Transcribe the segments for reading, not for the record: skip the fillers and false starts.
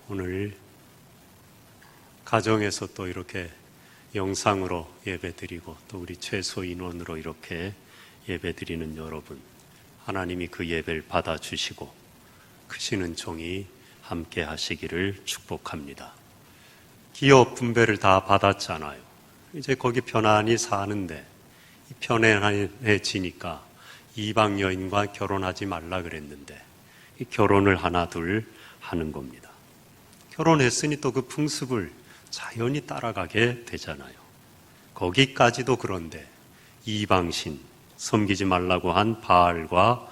오늘 가정에서 또 이렇게 영상으로 예배드리고 또 우리 최소 인원으로 이렇게 예배드리는 여러분, 하나님이 그 예배를 받아주시고 크시는 종이 함께 하시기를 축복합니다. 기업 분배를 다 받았잖아요. 이제 거기 편안히 사는데 편안해지니까 이방 여인과 결혼하지 말라 그랬는데 결혼을 하나 둘 하는 겁니다. 결혼했으니 또 그 풍습을 자연히 따라가게 되잖아요. 거기까지도 그런데 이방신 섬기지 말라고 한 바알과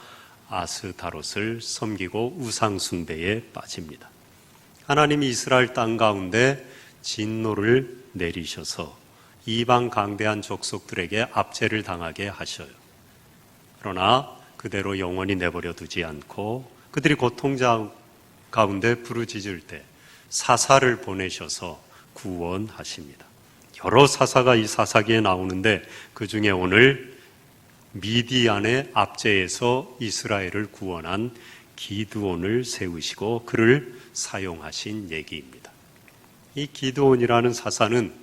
아스타롯을 섬기고 우상 숭배에 빠집니다. 하나님이 이스라엘 땅 가운데 진노를 내리셔서 이방 강대한 족속들에게 압제를 당하게 하셔요. 그러나 그대로 영원히 내버려 두지 않고 그들이 고통 가운데 부르짖을 때 사사를 보내셔서 구원하십니다. 여러 사사가 이 사사기에 나오는데 그 중에 오늘 미디안의 압제에서 이스라엘을 구원한 기드온을 세우시고 그를 사용하신 얘기입니다. 이 기드온이라는 사사는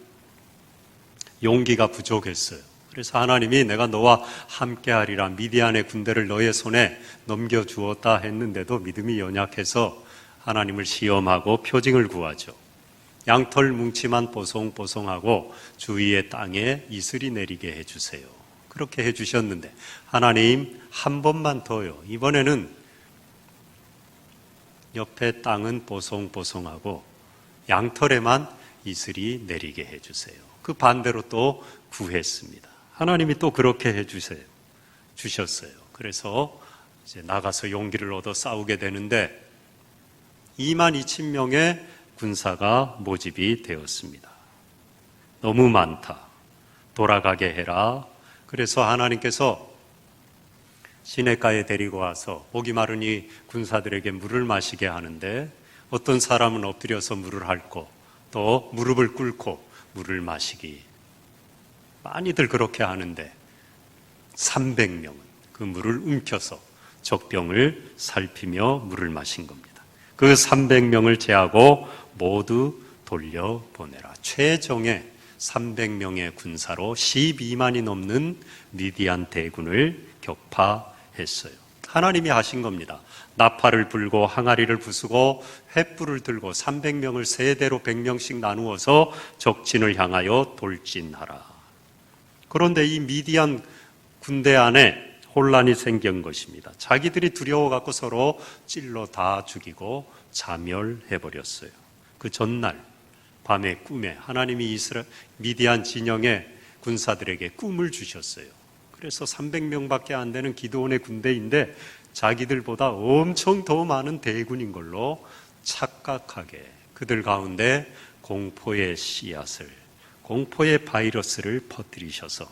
용기가 부족했어요. 그래서 하나님이 내가 너와 함께하리라, 미디안의 군대를 너의 손에 넘겨주었다 했는데도 믿음이 연약해서 하나님을 시험하고 표징을 구하죠. 양털 뭉치만 뽀송뽀송하고 주위의 땅에 이슬이 내리게 해주세요. 그렇게 해주셨는데 하나님 한 번만 더요. 이번에는 옆에 땅은 뽀송뽀송하고 양털에만 이슬이 내리게 해주세요. 그 반대로 또 구했습니다. 하나님이 또 그렇게 주셨어요. 그래서 이제 나가서 용기를 얻어 싸우게 되는데 22,000명의 군사가 모집이 되었습니다. 너무 많다. 돌아가게 해라. 그래서 하나님께서 시냇가에 데리고 와서 목이 마른 이 군사들에게 물을 마시게 하는데 어떤 사람은 엎드려서 물을 핥고 또 무릎을 꿇고 물을 마시기. 많이들 그렇게 하는데 300명은 그 물을 움켜서 적병을 살피며 물을 마신 겁니다. 그 300명을 제하고 모두 돌려보내라. 최종의 300명의 군사로 12만이 넘는 미디안 대군을 격파했어요. 하나님이 하신 겁니다. 나팔을 불고 항아리를 부수고 횃불을 들고 300명을 세대로 100명씩 나누어서 적진을 향하여 돌진하라. 그런데 이 미디안 군대 안에 혼란이 생긴 것입니다. 자기들이 두려워갖고 서로 찔러 다 죽이고 자멸해버렸어요. 그 전날 밤에 꿈에 하나님이 미디안 진영의 군사들에게 꿈을 주셨어요. 그래서 300명밖에 안 되는 기드온의 군대인데 자기들보다 엄청 더 많은 대군인 걸로 착각하게 그들 가운데 공포의 씨앗을, 공포의 바이러스를 퍼뜨리셔서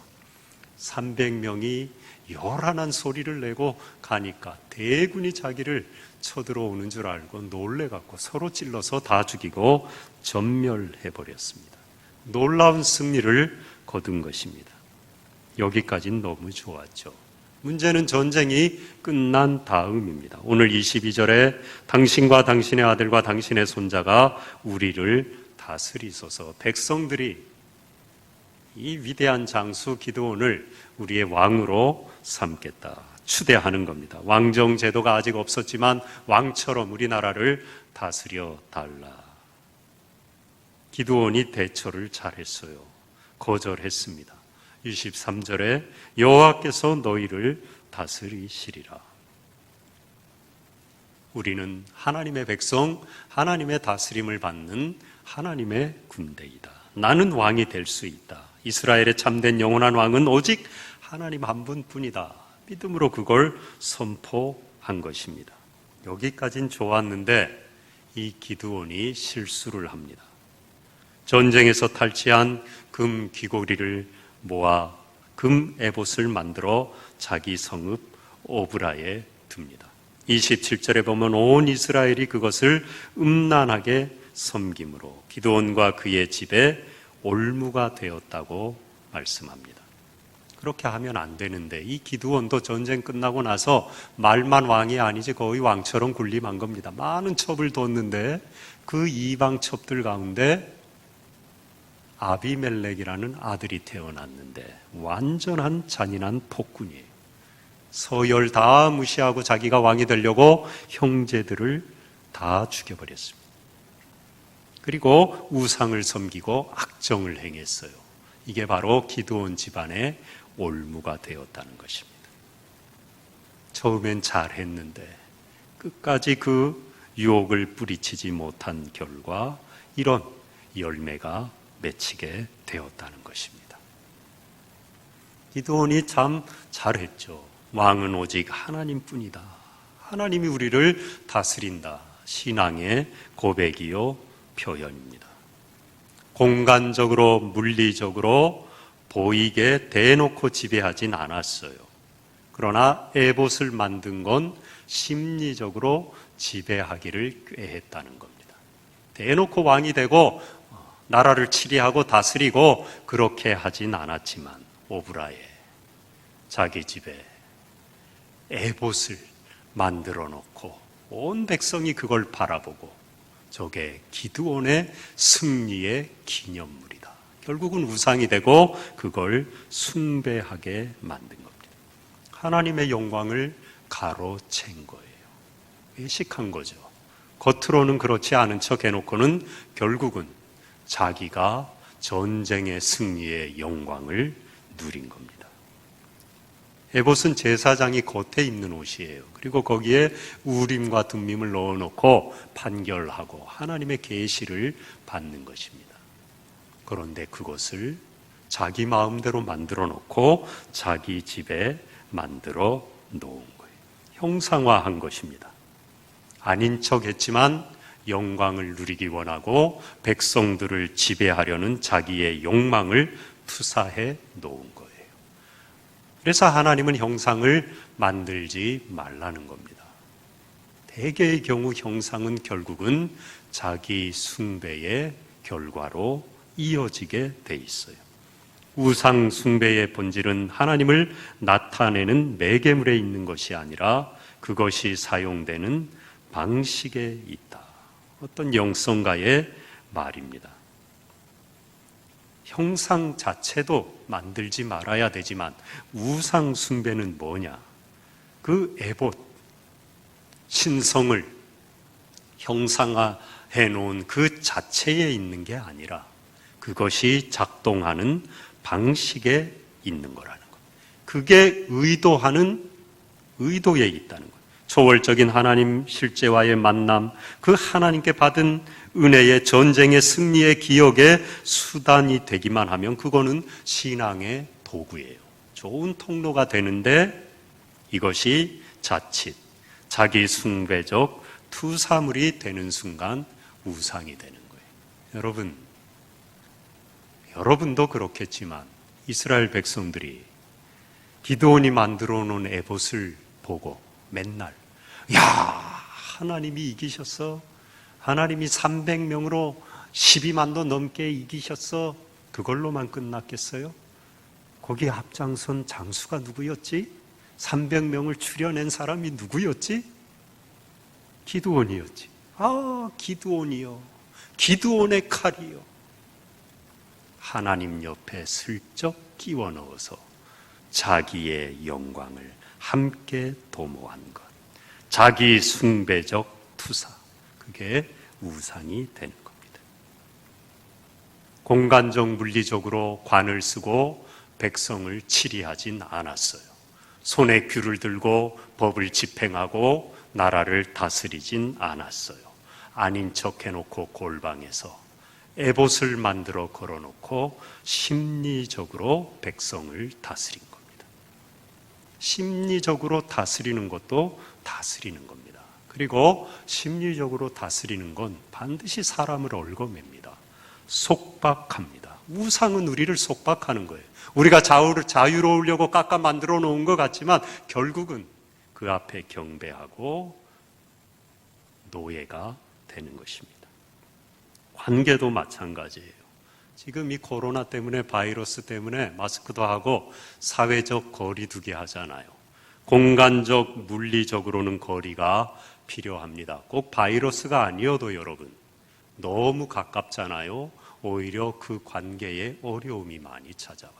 300명이 요란한 소리를 내고 가니까 대군이 자기를 쳐들어오는 줄 알고 놀래갖고 서로 찔러서 다 죽이고 전멸해버렸습니다. 놀라운 승리를 거둔 것입니다. 여기까지는 너무 좋았죠. 문제는 전쟁이 끝난 다음입니다. 오늘 22절에 당신과 당신의 아들과 당신의 손자가 우리를 다스리소서. 백성들이 이 위대한 장수 기드온을 우리의 왕으로 삼겠다. 추대하는 겁니다. 왕정 제도가 아직 없었지만 왕처럼 우리나라를 다스려 달라. 기드온이 대처를 잘했어요. 거절했습니다. 23절에 여호와께서 너희를 다스리시리라. 우리는 하나님의 백성, 하나님의 다스림을 받는 하나님의 군대이다. 나는 왕이 될 수 있다. 이스라엘의 참된 영원한 왕은 오직 하나님 한 분뿐이다. 믿음으로 그걸 선포한 것입니다. 여기까진 좋았는데 이 기드온이 실수를 합니다. 전쟁에서 탈취한 금 귀고리를 모아 금 에봇을 만들어 자기 성읍 오브라에 둡니다. 27절에 보면 온 이스라엘이 그것을 음란하게 섬김으로 기드온과 그의 집에 올무가 되었다고 말씀합니다. 그렇게 하면 안 되는데, 이 기드온도 전쟁 끝나고 나서 말만 왕이 아니지 거의 왕처럼 군림한 겁니다. 많은 첩을 뒀는데 그 이방 첩들 가운데 아비멜렉이라는 아들이 태어났는데 완전한 잔인한 폭군이에요. 서열 다 무시하고 자기가 왕이 되려고 형제들을 다 죽여버렸습니다. 그리고 우상을 섬기고 악정을 행했어요. 이게 바로 기드온 집안의 올무가 되었다는 것입니다. 처음엔 잘했는데 끝까지 그 유혹을 뿌리치지 못한 결과 이런 열매가 맺히게 되었다는 것입니다. 기드온이 참 잘했죠. 왕은 오직 하나님뿐이다. 하나님이 우리를 다스린다. 신앙의 고백이요 표현입니다. 공간적으로 물리적으로 보이게 대놓고 지배하진 않았어요. 그러나 에봇을 만든 건 심리적으로 지배하기를 꾀했다는 겁니다. 대놓고 왕이 되고 나라를 치리하고 다스리고 그렇게 하진 않았지만 오브라에 자기 집에 에봇을 만들어 놓고 온 백성이 그걸 바라보고 저게 기드온의 승리의 기념물이다. 결국은 우상이 되고 그걸 숭배하게 만든 겁니다. 하나님의 영광을 가로챈 거예요. 외식한 거죠. 겉으로는 그렇지 않은 척 해놓고는 결국은 자기가 전쟁의 승리의 영광을 누린 겁니다. 에봇은 제사장이 겉에 입는 옷이에요. 그리고 거기에 우림과 둠밈을 넣어놓고 판결하고 하나님의 계시를 받는 것입니다. 그런데 그것을 자기 마음대로 만들어 놓고 자기 집에 만들어 놓은 거예요. 형상화한 것입니다. 아닌 척 했지만 영광을 누리기 원하고 백성들을 지배하려는 자기의 욕망을 투사해 놓은 거예요. 그래서 하나님은 형상을 만들지 말라는 겁니다. 대개의 경우 형상은 결국은 자기 숭배의 결과로 이어지게 돼 있어요. 우상 숭배의 본질은 하나님을 나타내는 매개물에 있는 것이 아니라 그것이 사용되는 방식에 있다. 어떤 영성가의 말입니다. 형상 자체도 만들지 말아야 되지만 우상 숭배는 뭐냐? 그 에봇, 신성을 형상화해 놓은 그 자체에 있는 게 아니라 그것이 작동하는 방식에 있는 거라는 것. 그게 의도하는 의도에 있다는 것. 초월적인 하나님 실제와의 만남, 그 하나님께 받은 은혜의 전쟁의 승리의 기억의 수단이 되기만 하면 그거는 신앙의 도구예요. 좋은 통로가 되는데 이것이 자칫 자기 숭배적 투사물이 되는 순간 우상이 되는 거예요. 여러분도 그렇겠지만 이스라엘 백성들이 기드온이 만들어 놓은 에봇을 보고 맨날 야, 하나님이 이기셨어. 하나님이 300명으로 12만도 넘게 이기셨어. 그걸로만 끝났겠어요? 거기에 앞장선 장수가 누구였지? 300명을 추려낸 사람이 누구였지? 기드온이었지. 아, 기드온이요. 기드온의 칼이요. 하나님 옆에 슬쩍 끼워 넣어서 자기의 영광을 함께 도모한 것. 자기 숭배적 투사. 그게 우상이 되는 겁니다. 공간적 물리적으로 관을 쓰고 백성을 치리하진 않았어요. 손에 귤을 들고 법을 집행하고 나라를 다스리진 않았어요. 아닌 척 해놓고 골방에서 에봇을 만들어 걸어놓고 심리적으로 백성을 다스린 겁니다. 심리적으로 다스리는 것도 다스리는 겁니다. 그리고 심리적으로 다스리는 건 반드시 사람을 얽어맵니다. 속박합니다. 우상은 우리를 속박하는 거예요. 우리가 자유로우려고 깎아 만들어 놓은 것 같지만 결국은 그 앞에 경배하고 노예가 되는 것입니다. 관계도 마찬가지예요. 지금 이 코로나 때문에, 바이러스 때문에 마스크도 하고 사회적 거리 두기 하잖아요. 공간적, 물리적으로는 거리가 필요합니다. 꼭 바이러스가 아니어도 여러분, 너무 가깝잖아요. 오히려 그 관계에 어려움이 많이 찾아와요.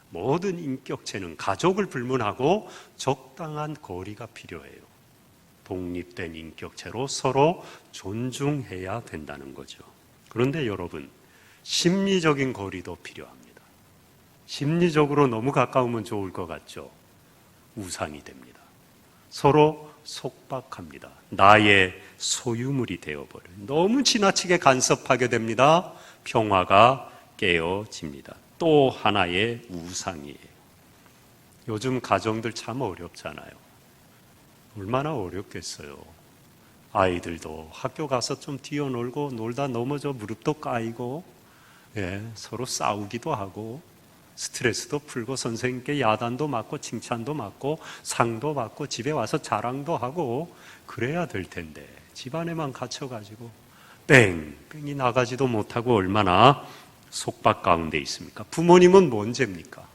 모든 인격체는 가족을 불문하고 적당한 거리가 필요해요. 독립된 인격체로 서로 존중해야 된다는 거죠. 그런데 여러분, 심리적인 거리도 필요합니다. 심리적으로 너무 가까우면 좋을 것 같죠? 우상이 됩니다. 서로 속박합니다. 나의 소유물이 되어버려요. 너무 지나치게 간섭하게 됩니다. 평화가 깨어집니다. 또 하나의 우상이에요. 요즘 가정들 참 어렵잖아요. 얼마나 어렵겠어요. 아이들도 학교 가서 좀 뛰어놀고 놀다 넘어져 무릎도 까이고, 서로 싸우기도 하고, 스트레스도 풀고, 선생님께 야단도 맞고 칭찬도 맞고 상도 받고 집에 와서 자랑도 하고 그래야 될 텐데 집안에만 갇혀가지고 뺑뺑이 나가지도 못하고 얼마나 속박 가운데 있습니까? 부모님은 뭔 죄입니까?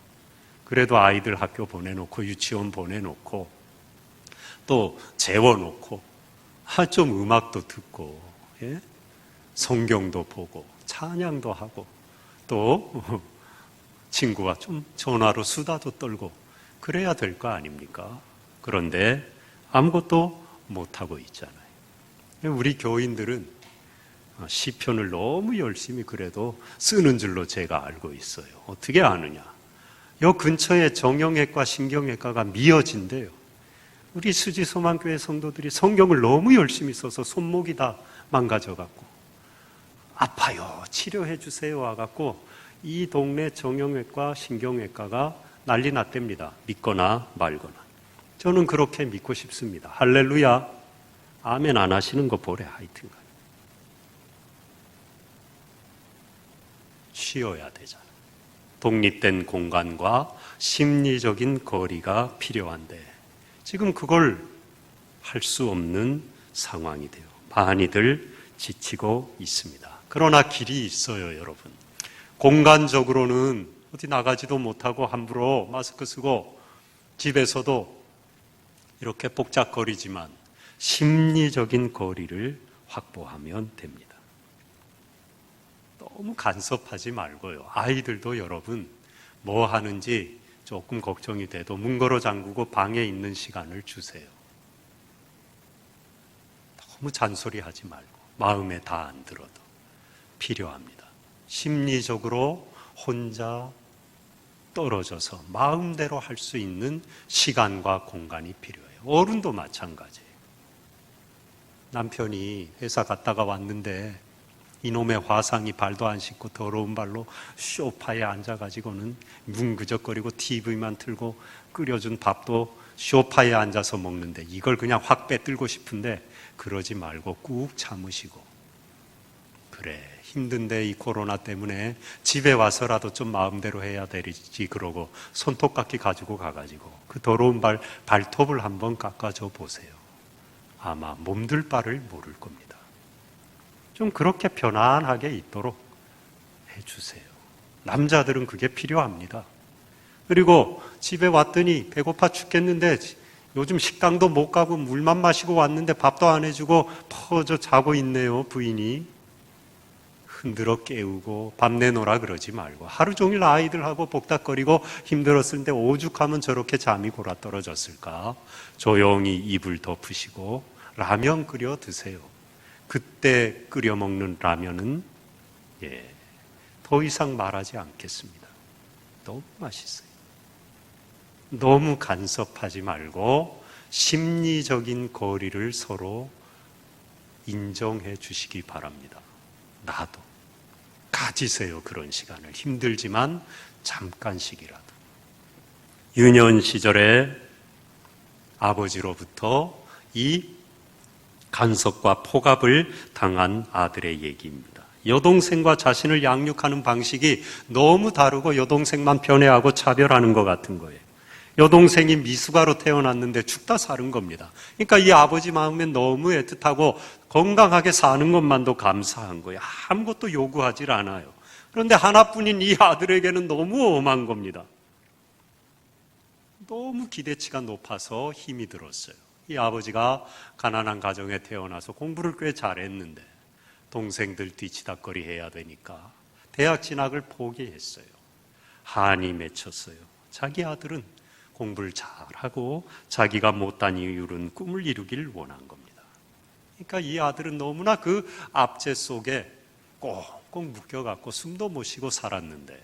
그래도 아이들 학교 보내놓고 유치원 보내놓고 또 재워놓고 좀 음악도 듣고, 성경도 보고 찬양도 하고 또 친구와 좀 전화로 수다도 떨고 그래야 될 거 아닙니까? 그런데 아무것도 못하고 있잖아요. 우리 교인들은 시편을 너무 열심히 그래도 쓰는 줄로 제가 알고 있어요. 어떻게 아느냐? 요 근처에 정형외과, 신경외과가 미어진대요. 우리 수지소망교회 성도들이 성경을 너무 열심히 써서 손목이 다 망가져갖고 아파요, 치료해 주세요 와갖고 이 동네 정형외과, 신경외과가 난리 났답니다. 믿거나 말거나. 저는 그렇게 믿고 싶습니다. 할렐루야. 아멘 안 하시는 거 보래. 하여튼간 쉬어야 되잖아. 독립된 공간과 심리적인 거리가 필요한데 지금 그걸 할 수 없는 상황이 돼요. 많이들 지치고 있습니다. 그러나 길이 있어요, 여러분. 공간적으로는 어디 나가지도 못하고 함부로 마스크 쓰고 집에서도 이렇게 복잡거리지만 심리적인 거리를 확보하면 됩니다. 너무 간섭하지 말고요. 아이들도 여러분 뭐 하는지 조금 걱정이 돼도 문 걸어 잠그고 방에 있는 시간을 주세요. 너무 잔소리하지 말고 마음에 다 안 들어도 필요합니다. 심리적으로 혼자 떨어져서 마음대로 할 수 있는 시간과 공간이 필요해요. 어른도 마찬가지예요. 남편이 회사 갔다가 왔는데 이놈의 화상이 발도 안 씻고 더러운 발로 소파에 앉아가지고는 뭉그적거리고 TV만 틀고 끓여준 밥도 소파에 앉아서 먹는데 이걸 그냥 확 빼들고 싶은데 그러지 말고 꾹 참으시고, 그래 힘든데 이 코로나 때문에 집에 와서라도 좀 마음대로 해야 되지 그러고 손톱깎이 가지고 가가지고 그 더러운 발톱을 한번 깎아줘 보세요. 아마 몸둘 바를 모를 겁니다. 좀 그렇게 편안하게 있도록 해주세요. 남자들은 그게 필요합니다. 그리고 집에 왔더니 배고파 죽겠는데 요즘 식당도 못 가고 물만 마시고 왔는데 밥도 안 해주고 퍼져 자고 있네요, 부인이. 흔들어 깨우고 밤 내놓으라 그러지 말고 하루 종일 아이들하고 복닥거리고 힘들었을 때 오죽하면 저렇게 잠이 골아 떨어졌을까. 조용히 이불 덮으시고 라면 끓여 드세요. 그때 끓여 먹는 라면은 더 이상 말하지 않겠습니다. 너무 맛있어요. 너무 간섭하지 말고 심리적인 거리를 서로 인정해 주시기 바랍니다. 나도 가지세요. 그런 시간을. 힘들지만 잠깐씩이라도. 유년 시절에 아버지로부터 이 간섭과 폭압을 당한 아들의 얘기입니다. 여동생과 자신을 양육하는 방식이 너무 다르고 여동생만 편애하고 차별하는 것 같은 거예요. 여동생이 미숙아로 태어났는데 죽다 사는 겁니다. 그러니까 이 아버지 마음엔 너무 애틋하고 건강하게 사는 것만도 감사한 거예요. 아무것도 요구하지 않아요. 그런데 하나뿐인 이 아들에게는 너무 엄한 겁니다. 너무 기대치가 높아서 힘이 들었어요. 이 아버지가 가난한 가정에 태어나서 공부를 꽤 잘했는데 동생들 뒤치다꺼리 해야 되니까 대학 진학을 포기했어요. 한이 맺혔어요. 자기 아들은 공부를 잘하고 자기가 못한 이유는 꿈을 이루길 원한 겁니다. 그러니까 이 아들은 너무나 그 압제 속에 꽁꽁 묶여갖고 숨도 못 쉬고 살았는데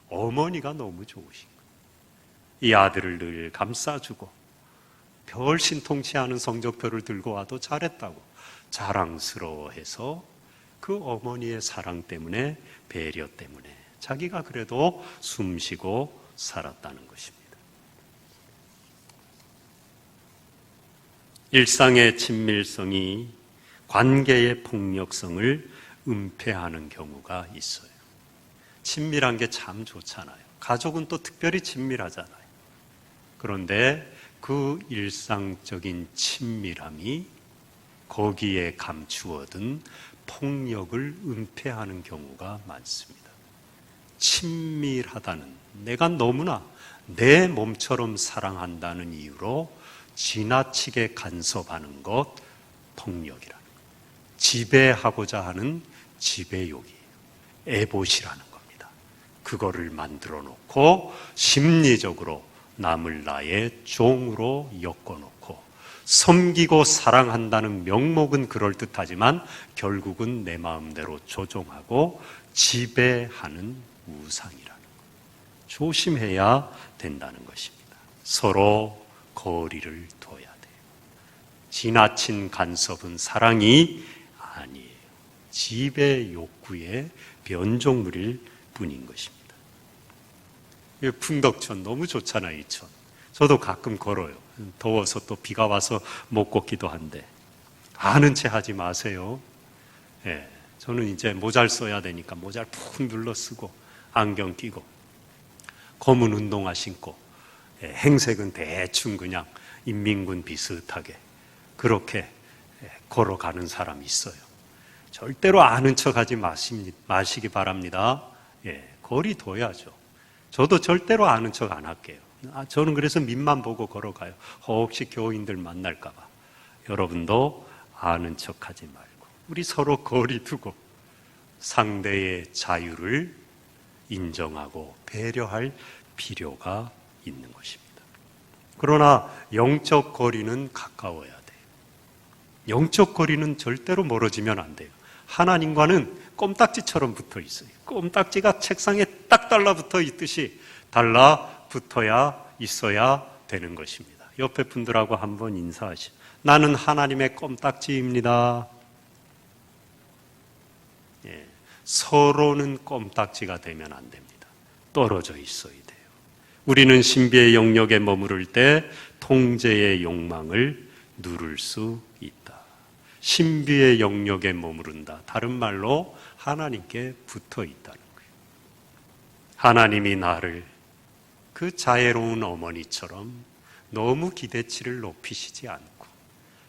어머니가 너무 좋으신 거예요. 이 아들을 늘 감싸주고 별 신통치 않은 성적표를 들고 와도 잘했다고 자랑스러워해서 그 어머니의 사랑 때문에, 배려 때문에 자기가 그래도 숨쉬고 살았다는 것입니다. 일상의 친밀성이 관계의 폭력성을 은폐하는 경우가 있어요. 친밀한 게 참 좋잖아요. 가족은 또 특별히 친밀하잖아요. 그런데 그 일상적인 친밀함이 거기에 감추어둔 폭력을 은폐하는 경우가 많습니다. 친밀하다는, 내가 너무나 내 몸처럼 사랑한다는 이유로 지나치게 간섭하는 것, 폭력이라는 것. 지배하고자 하는 지배욕이에요. 에봇이라는 겁니다. 그거를 만들어 놓고 심리적으로 남을 나의 종으로 엮어놓고 섬기고 사랑한다는 명목은 그럴듯하지만 결국은 내 마음대로 조종하고 지배하는 우상이라는 것. 조심해야 된다는 것입니다. 서로 거리를 둬야 돼요. 지나친 간섭은 사랑이 아니에요. 지배 욕구의 변종물일 뿐인 것입니다. 풍덕천 너무 좋잖아요. 이 천. 저도 가끔 걸어요. 더워서 또 비가 와서 못 걷기도 한데 아는 체 하지 마세요. 예, 저는 이제 모자를 써야 되니까 모자를 푹 눌러 쓰고 안경 끼고 검은 운동화 신고 행색은 대충 그냥 인민군 비슷하게 그렇게 걸어가는 사람이 있어요. 절대로 아는 척하지 마시기 바랍니다. 예, 거리 둬야죠. 저도 절대로 아는 척 안 할게요. 저는 그래서 밑만 보고 걸어가요. 혹시 교인들 만날까 봐. 여러분도 아는 척하지 말고 우리 서로 거리 두고 상대의 자유를 인정하고 배려할 필요가 있는 것입니다. 그러나 영적 거리는 가까워야 돼요. 영적 거리는 절대로 멀어지면 안 돼요. 하나님과는 껌딱지처럼 붙어 있어요. 껌딱지가 책상에 딱 달라붙어 있듯이 달라붙어야 있어야 되는 것입니다. 옆에 분들하고 한번 인사하시죠. 나는 하나님의 껌딱지입니다. 예, 서로는 껌딱지가 되면 안 됩니다. 떨어져 있어야 돼요. 우리는 신비의 영역에 머무를 때 통제의 욕망을 누를 수 있다. 신비의 영역에 머무른다. 다른 말로 하나님께 붙어 있다는 거예요. 하나님이 나를 그 자애로운 어머니처럼 너무 기대치를 높이시지 않고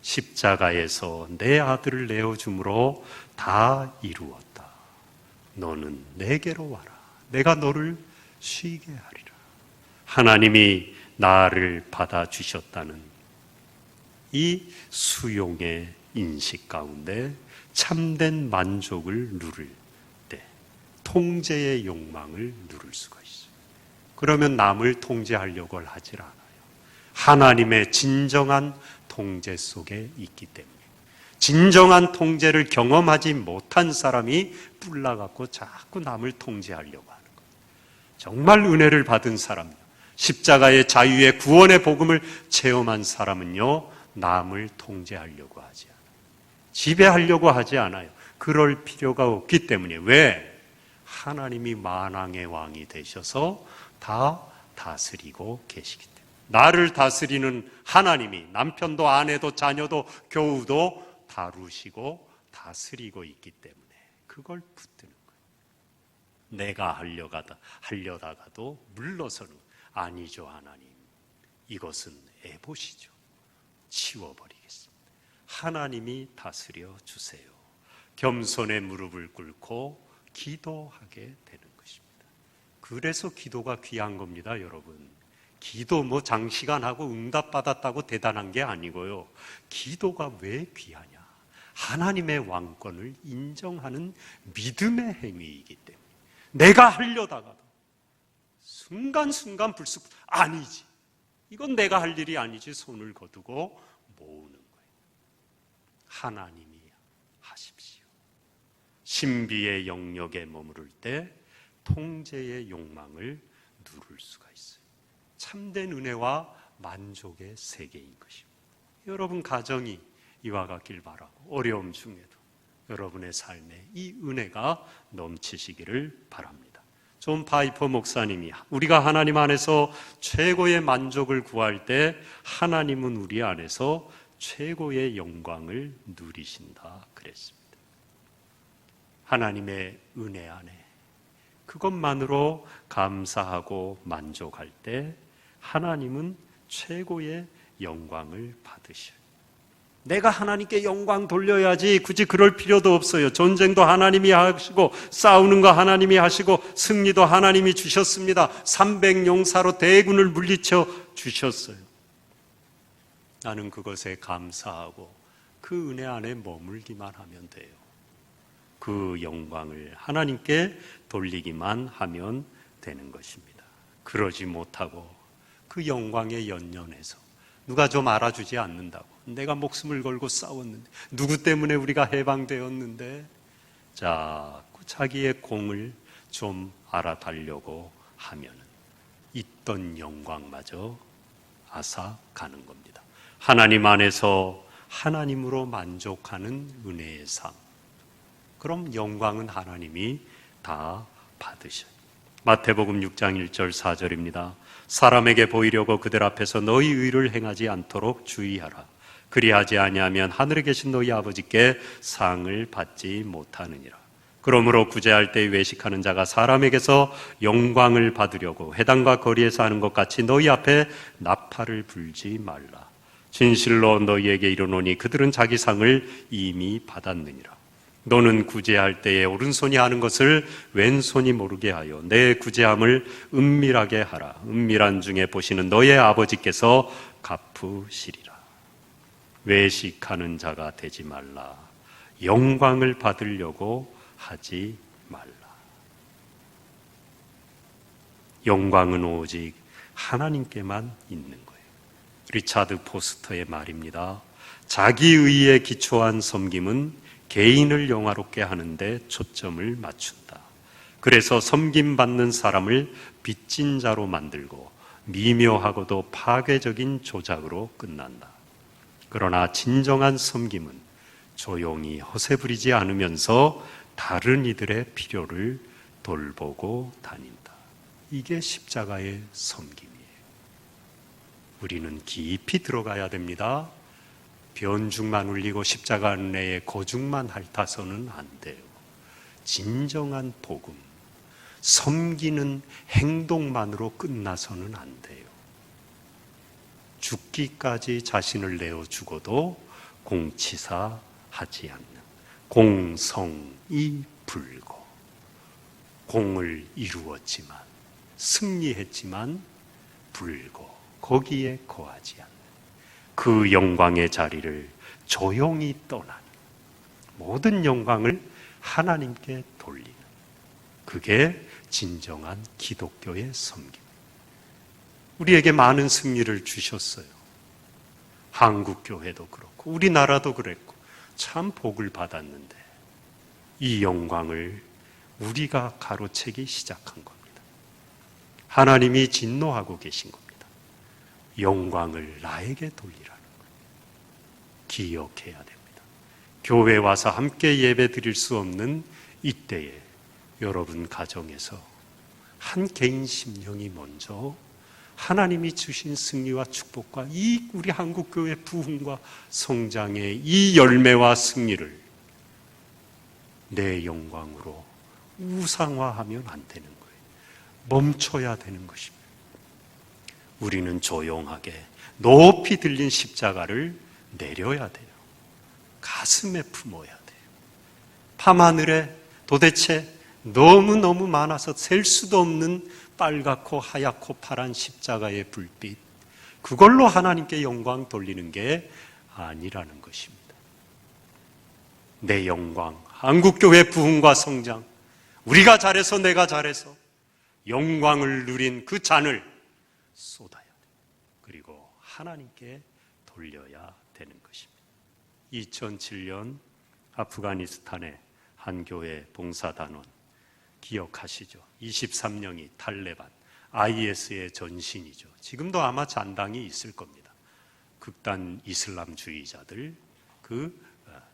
십자가에서 내 아들을 내어줌으로 다 이루었다. 너는 내게로 와라. 내가 너를 쉬게 하리라. 하나님이 나를 받아주셨다는 이 수용의 인식 가운데 참된 만족을 누릴 때 통제의 욕망을 누릴 수가 있어요. 그러면 남을 통제하려고 하질 않아요. 하나님의 진정한 통제 속에 있기 때문에. 진정한 통제를 경험하지 못한 사람이 뿔나갖고 자꾸 남을 통제하려고 하는 거예요. 정말 은혜를 받은 사람요, 십자가의 자유의 구원의 복음을 체험한 사람은요, 남을 통제하려고 하지 않아요. 지배하려고 하지 않아요. 그럴 필요가 없기 때문에. 왜? 하나님이 만왕의 왕이 되셔서 다 다스리고 계시기 때문에. 나를 다스리는 하나님이 남편도 아내도 자녀도 교우도 다루시고 다스리고 있기 때문에 그걸 붙드는 거예요. 내가 하려다가도 물러서는 아니죠. 하나님, 이것은 에봇이죠. 치워버리겠습니다. 하나님이 다스려 주세요. 겸손의 무릎을 꿇고 기도하게 되는 것입니다. 그래서 기도가 귀한 겁니다, 여러분. 기도 뭐 장시간 하고 응답받았다고 대단한 게 아니고요. 기도가 왜 귀하냐? 하나님의 왕권을 인정하는 믿음의 행위이기 때문에 내가 하려다가도 순간순간 불쑥 아니지, 이건 내가 할 일이 아니지 손을 거두고 모으는 거예요. 하나님이 하십시오. 신비의 영역에 머무를 때 통제의 욕망을 누를 수가 있어요. 참된 은혜와 만족의 세계인 것입니다. 여러분 가정이 이와 같길 바라고, 어려움 중에도 여러분의 삶에 이 은혜가 넘치시기를 바랍니다. 존 파이퍼 목사님이 우리가 하나님 안에서 최고의 만족을 구할 때 하나님은 우리 안에서 최고의 영광을 누리신다 그랬습니다. 하나님의 은혜 안에 그것만으로 감사하고 만족할 때 하나님은 최고의 영광을 받으셔요. 내가 하나님께 영광 돌려야지, 굳이 그럴 필요도 없어요. 전쟁도 하나님이 하시고 싸우는 거 하나님이 하시고 승리도 하나님이 주셨습니다. 300용사로 대군을 물리쳐 주셨어요. 나는 그것에 감사하고 그 은혜 안에 머물기만 하면 돼요. 그 영광을 하나님께 돌리기만 하면 되는 것입니다. 그러지 못하고 그 영광에 연연해서 누가 좀 알아주지 않는다고, 내가 목숨을 걸고 싸웠는데, 누구 때문에 우리가 해방되었는데, 자꾸 자기의 공을 좀 알아달려고 하면은 있던 영광마저 앗아가는 겁니다. 하나님 안에서 하나님으로 만족하는 은혜의 삶, 그럼 영광은 하나님이 다 받으셔요. 마태복음 6장 1절 4절입니다. 사람에게 보이려고 그들 앞에서 너희 의를 행하지 않도록 주의하라. 그리하지 아니하면 하늘에 계신 너희 아버지께 상을 받지 못하느니라. 그러므로 구제할 때 외식하는 자가 사람에게서 영광을 받으려고 회당과 거리에서 하는 것 같이 너희 앞에 나팔을 불지 말라. 진실로 너희에게 이르노니 그들은 자기 상을 이미 받았느니라. 너는 구제할 때에 오른손이 하는 것을 왼손이 모르게 하여 내 구제함을 은밀하게 하라. 은밀한 중에 보시는 너의 아버지께서 갚으시리라. 외식하는 자가 되지 말라. 영광을 받으려고 하지 말라. 영광은 오직 하나님께만 있는 거예요. 리차드 포스터의 말입니다. 자기의에 기초한 섬김은 개인을 영화롭게 하는데 초점을 맞춘다. 그래서 섬김받는 사람을 빚진 자로 만들고 미묘하고도 파괴적인 조작으로 끝난다. 그러나 진정한 섬김은 조용히 허세 부리지 않으면서 다른 이들의 필요를 돌보고 다닌다. 이게 십자가의 섬김이에요. 우리는 깊이 들어가야 됩니다. 변죽만 울리고 십자가 안내에 거죽만 핥아서는 안 돼요. 진정한 복음, 섬기는 행동만으로 끝나서는 안 돼요. 죽기까지 자신을 내어 죽어도 공치사하지 않는 공성이 불고, 공을 이루었지만 승리했지만 불고 거기에 거하지 않는 그 영광의 자리를 조용히 떠나는, 모든 영광을 하나님께 돌리는, 그게 진정한 기독교의 섬김. 우리에게 많은 승리를 주셨어요. 한국교회도 그렇고 우리나라도 그랬고 참 복을 받았는데 이 영광을 우리가 가로채기 시작한 겁니다. 하나님이 진노하고 계신 겁니다. 영광을 나에게 돌리라는 거예요. 기억해야 됩니다. 교회 와서 함께 예배 드릴 수 없는 이때에 여러분 가정에서 한 개인 심령이 먼저 하나님이 주신 승리와 축복과 이 우리 한국교회 부흥과 성장의 이 열매와 승리를 내 영광으로 우상화하면 안 되는 거예요. 멈춰야 되는 것입니다. 우리는 조용하게 높이 들린 십자가를 내려야 돼요. 가슴에 품어야 돼요. 밤하늘에 도대체 너무너무 많아서 셀 수도 없는 빨갛고 하얗고 파란 십자가의 불빛, 그걸로 하나님께 영광 돌리는 게 아니라는 것입니다. 내 영광, 한국교회 부흥과 성장, 우리가 잘해서 내가 잘해서 영광을 누린 그 잔을 쏟아야 돼. 그리고 하나님께 돌려야 되는 것입니다. 2007년 아프가니스탄의 한 교회 봉사단원 기억하시죠? 23명이 탈레반, IS의 전신이죠. 지금도 아마 잔당이 있을 겁니다. 극단 이슬람주의자들, 그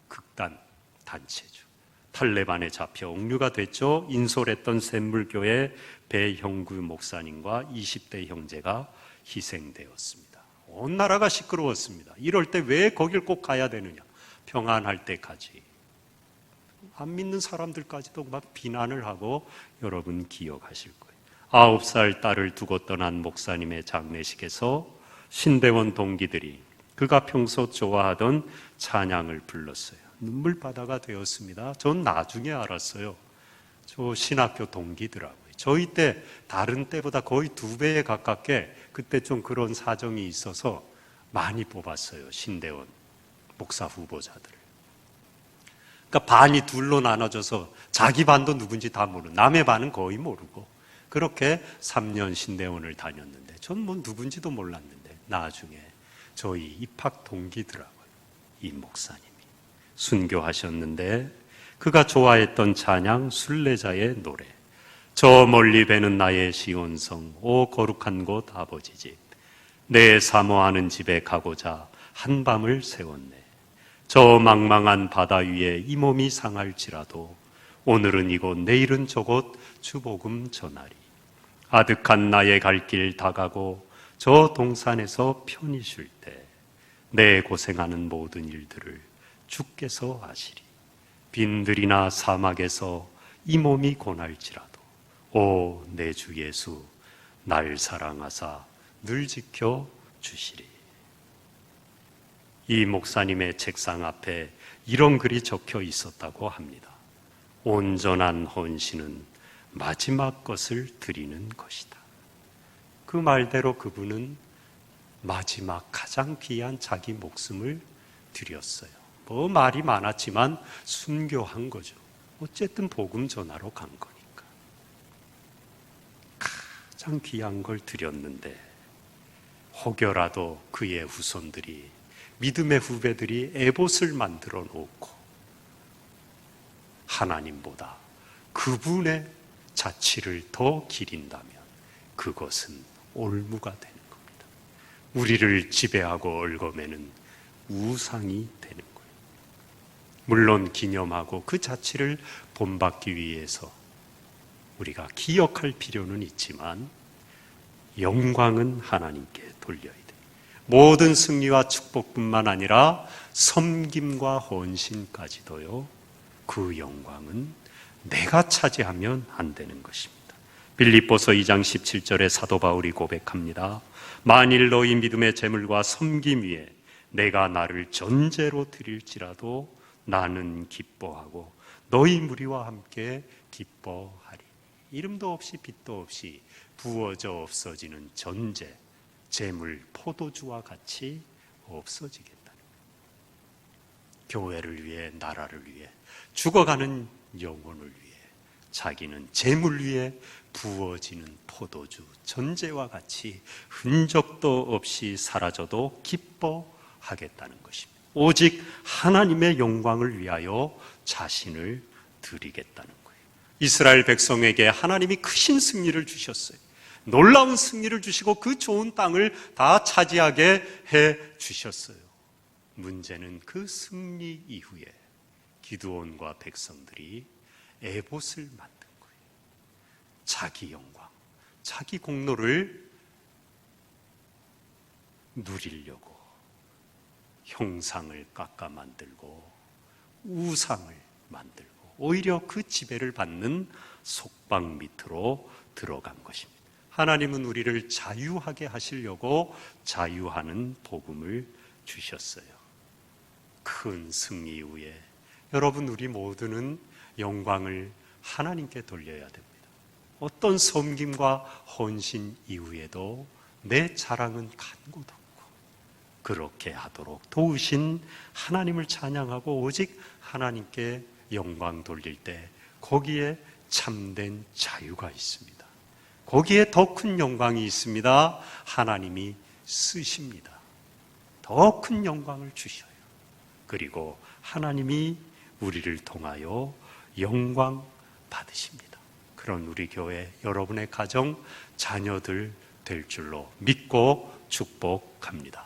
극단 단체죠. 탈레반에 잡혀 옥류가 됐죠. 인솔했던 샘물교회 배형구 목사님과 20대 형제가 희생되었습니다. 온 나라가 시끄러웠습니다. 이럴 때 왜 거길 꼭 가야 되느냐? 평안할 때까지. 안 믿는 사람들까지도 막 비난을 하고 여러분 기억하실 거예요. 9살 딸을 두고 떠난 목사님의 장례식에서 신대원 동기들이 그가 평소 좋아하던 찬양을 불렀어요. 눈물바다가 되었습니다. 전 나중에 알았어요. 저 신학교 동기더라고요. 저희 때 다른 때보다 거의 2배에 가깝게 그때 좀 그런 사정이 있어서 많이 뽑았어요. 신대원 목사 후보자들을. 그러니까 반이 둘로 나눠져서 자기 반도 누군지 다 모르고 남의 반은 거의 모르고 그렇게 3년 신대원을 다녔는데 전 뭐 누군지도 몰랐는데 나중에 저희 입학 동기더라고요. 이 목사님이 순교하셨는데 그가 좋아했던 찬양 순례자의 노래, 저 멀리 배는 나의 시온성 오 거룩한 곳 아버지 집, 내 사모하는 집에 가고자 한밤을 새웠네. 저 망망한 바다 위에 이 몸이 상할지라도 오늘은 이곳 내일은 저곳 주복음 전하리. 아득한 나의 갈 길 다가고 저 동산에서 편히 쉴 때 내 고생하는 모든 일들을 주께서 아시리. 빈들이나 사막에서 이 몸이 고날지라도 오 내 주 예수 날 사랑하사 늘 지켜 주시리. 이 목사님의 책상 앞에 이런 글이 적혀 있었다고 합니다. 온전한 헌신은 마지막 것을 드리는 것이다. 그 말대로 그분은 마지막 가장 귀한 자기 목숨을 드렸어요. 뭐 말이 많았지만 순교한 거죠. 어쨌든 복음 전하러 간 거니까. 가장 귀한 걸 드렸는데 혹여라도 그의 후손들이, 믿음의 후배들이 에봇을 만들어 놓고 하나님보다 그분의 자취를 더 기린다면 그것은 올무가 되는 겁니다. 우리를 지배하고 얽어매는 우상이 되는 거예요. 물론 기념하고 그 자취를 본받기 위해서 우리가 기억할 필요는 있지만 영광은 하나님께 돌려야 돼요. 모든 승리와 축복뿐만 아니라 섬김과 헌신까지도요, 그 영광은 내가 차지하면 안 되는 것입니다. 빌립보서 2장 17절에 사도 바울이 고백합니다. 만일 너희 믿음의 재물과 섬김 위에 내가 나를 전제로 드릴지라도 나는 기뻐하고 너희 무리와 함께 기뻐하리. 이름도 없이 빛도 없이 부어져 없어지는 전제, 재물, 포도주와 같이 없어지겠다. 교회를 위해, 나라를 위해, 죽어가는 영혼을 위해 자기는 재물 위에 부어지는 포도주, 전제와 같이 흔적도 없이 사라져도 기뻐하겠다는 것입니다. 오직 하나님의 영광을 위하여 자신을 드리겠다는 거예요. 이스라엘 백성에게 하나님이 크신 승리를 주셨어요. 놀라운 승리를 주시고 그 좋은 땅을 다 차지하게 해 주셨어요. 문제는 그 승리 이후에 기드온과 백성들이 에봇을 만든 거예요. 자기 영광, 자기 공로를 누리려고 형상을 깎아 만들고 우상을 만들고 오히려 그 지배를 받는 속박 밑으로 들어간 것입니다. 하나님은 우리를 자유하게 하시려고 자유하는 복음을 주셨어요. 큰 승리 이후에 여러분, 우리 모두는 영광을 하나님께 돌려야 됩니다. 어떤 섬김과 헌신 이후에도 내 자랑은 간 곳 없고 그렇게 하도록 도우신 하나님을 찬양하고 오직 하나님께 영광 돌릴 때 거기에 참된 자유가 있습니다. 거기에 더 큰 영광이 있습니다. 하나님이 쓰십니다. 더 큰 영광을 주셔요. 그리고 하나님이 우리를 통하여 영광 받으십니다. 그런 우리 교회 여러분의 가정, 자녀들 될 줄로 믿고 축복합니다.